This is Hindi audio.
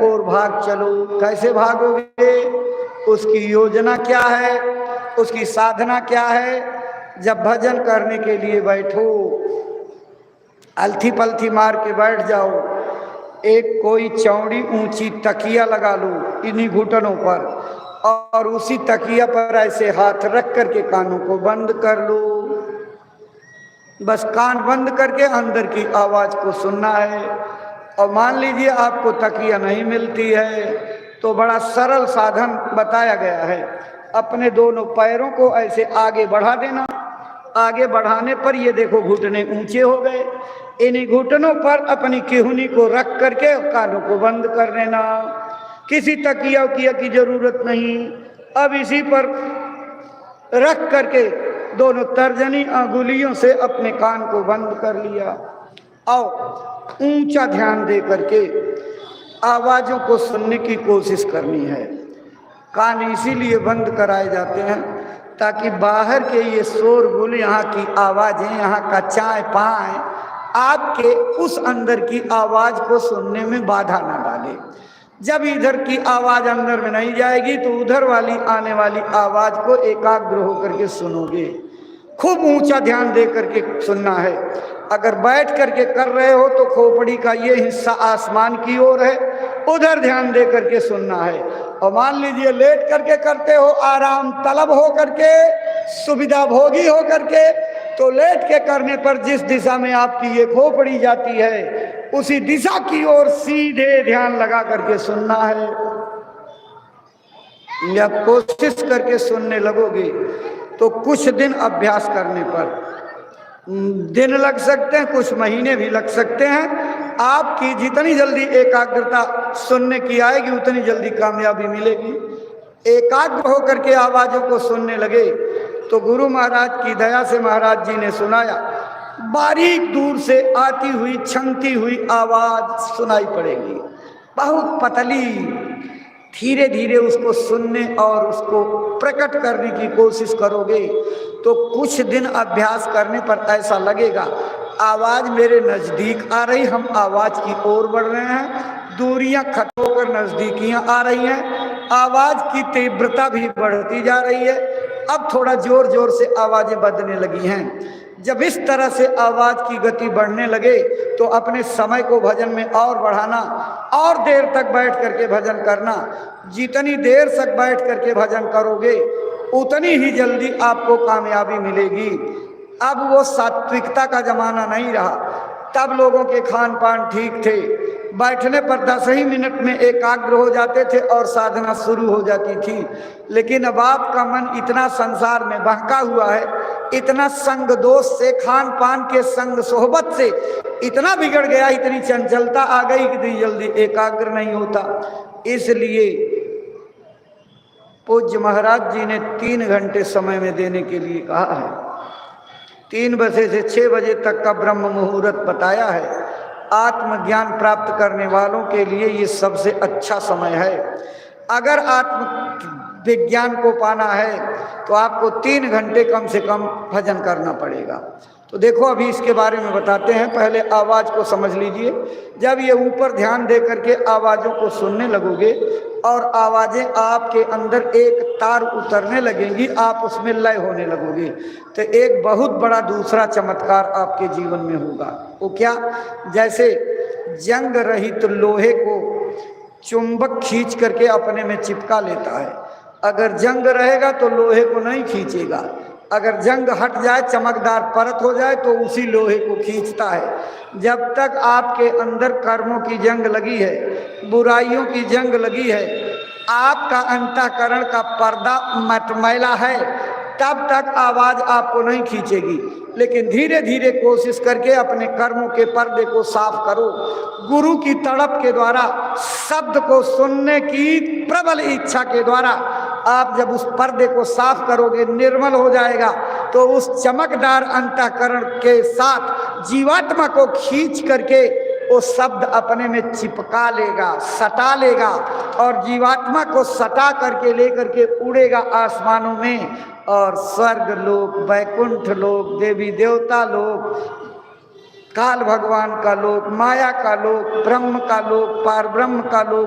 ओर भाग चलो। कैसे भागोगे? उसकी योजना क्या है, उसकी साधना क्या है? जब भजन करने के लिए बैठो, अलथी पलथी मार के बैठ जाओ, एक कोई चौड़ी ऊंची तकिया लगा लो इन्हीं घुटनों पर, और उसी तकिया पर ऐसे हाथ रख करके कानों को बंद कर लो। बस कान बंद करके अंदर की आवाज को सुनना है। और मान लीजिए आपको तकिया नहीं मिलती है तो बड़ा सरल साधन बताया गया है। अपने दोनों पैरों को ऐसे आगे बढ़ा देना। आगे बढ़ाने पर ये देखो घुटने ऊंचे हो गए। इन्हीं घुटनों पर अपनी किहुनी को रख करके कानों को बंद कर देना। किसी तकिया उकिया की जरूरत नहीं। अब इसी पर रख करके दोनों तर्जनी अंगुलियों से अपने कान को बंद कर लिया और ऊंचा ध्यान दे करके आवाजों को सुनने की कोशिश करनी है। कान इसीलिए बंद कराए जाते हैं ताकि बाहर के ये शोरगुल, यहाँ की आवाजें, यहाँ का चाय पाए आपके उस अंदर की आवाज को सुनने में बाधा ना डाले। जब इधर की आवाज अंदर में नहीं जाएगी तो उधर वाली आने वाली आवाज को एकाग्र होकर के सुनोगे। खूब ऊंचा ध्यान दे करके सुनना है। अगर बैठ करके कर रहे हो तो खोपड़ी का ये हिस्सा आसमान की ओर है, उधर ध्यान दे करके सुनना है। और मान लीजिए लेट करके करते हो, आराम तलब हो करके, सुविधा भोगी हो करके, तो लेट के करने पर जिस दिशा में आपकी ये खोपड़ी जाती है उसी दिशा की ओर सीधे ध्यान लगा करके सुनना है। या कोशिश करके सुनने लगोगे तो कुछ दिन अभ्यास करने पर दिन लग सकते हैं, कुछ महीने भी लग सकते हैं। आपकी जितनी जल्दी एकाग्रता सुनने की आएगी उतनी जल्दी कामयाबी मिलेगी। एकाग्र होकर के आवाजों को सुनने लगे तो गुरु महाराज की दया से महाराज जी ने सुनाया, बारीक दूर से आती हुई छनती हुई आवाज सुनाई पड़ेगी, बहुत पतली। धीरे धीरे उसको सुनने और उसको प्रकट करने की कोशिश करोगे तो कुछ दिन अभ्यास करने पर ऐसा लगेगा आवाज मेरे नजदीक आ रही, हम आवाज की ओर बढ़ रहे हैं, दूरियां खत्म होकर नजदीकियां आ रही हैं, आवाज की तीव्रता भी बढ़ती जा रही है। अब थोड़ा जोर जोर से आवाजें बजने लगी हैं। जब इस तरह से आवाज की गति बढ़ने लगे तो अपने समय को भजन में और बढ़ाना, और देर तक बैठ करके भजन करना। जितनी देर तक बैठ करके भजन करोगे उतनी ही जल्दी आपको कामयाबी मिलेगी। अब वो सात्विकता का जमाना नहीं रहा। तब लोगों के खान पान ठीक थे, बैठने पर 10 ही मिनट में एकाग्र हो जाते थे और साधना शुरू हो जाती थी। लेकिन अब आपका मन इतना संसार में बहका हुआ है, इतना संग दोष से, खान पान के संग सोहबत से इतना बिगड़ गया, इतनी चंचलता आ गई कि इतनी जल्दी एकाग्र नहीं होता। इसलिए पूज्य महाराज जी ने 3 घंटे समय में देने के लिए कहा है। 3 बजे से 6 बजे तक का ब्रह्म मुहूर्त बताया है। आत्मज्ञान प्राप्त करने वालों के लिए ये सबसे अच्छा समय है। अगर आत्म विज्ञान को पाना है तो आपको 3 घंटे कम से कम भजन करना पड़ेगा। तो देखो अभी इसके बारे में बताते हैं। पहले आवाज को समझ लीजिए। जब ये ऊपर ध्यान दे करके आवाजों को सुनने लगोगे और आवाजें आपके अंदर एक तार उतरने लगेंगी, आप उसमें लय होने लगोगे, तो एक बहुत बड़ा दूसरा चमत्कार आपके जीवन में होगा। वो क्या? जैसे जंग रहित लोहे को चुंबक खींच करके अपने में चिपका लेता है। अगर जंग रहेगा तो लोहे को नहीं खींचेगा, अगर जंग हट जाए, चमकदार परत हो जाए तो उसी लोहे को खींचता है। जब तक आपके अंदर कर्मों की जंग लगी है, बुराइयों की जंग लगी है, आपका अंतःकरण का पर्दा मटमैला है, तब तक आवाज आपको नहीं खींचेगी। लेकिन धीरे धीरे कोशिश करके अपने कर्मों के पर्दे को साफ करो। गुरु की तड़प के द्वारा, शब्द को सुनने की प्रबल इच्छा के द्वारा आप जब उस पर्दे को साफ करोगे, निर्मल हो जाएगा, तो उस चमकदार अंतःकरण के साथ जीवात्मा को खींच करके वो शब्द अपने में चिपका लेगा, सटा लेगा, और जीवात्मा को सटा करके लेकर के उड़ेगा आसमानों में। और स्वर्ग लोक, वैकुंठ लोक, देवी देवता लोक, काल भगवान का लोक, माया का लोक, ब्रह्म का लोक, पार ब्रह्म का लोक,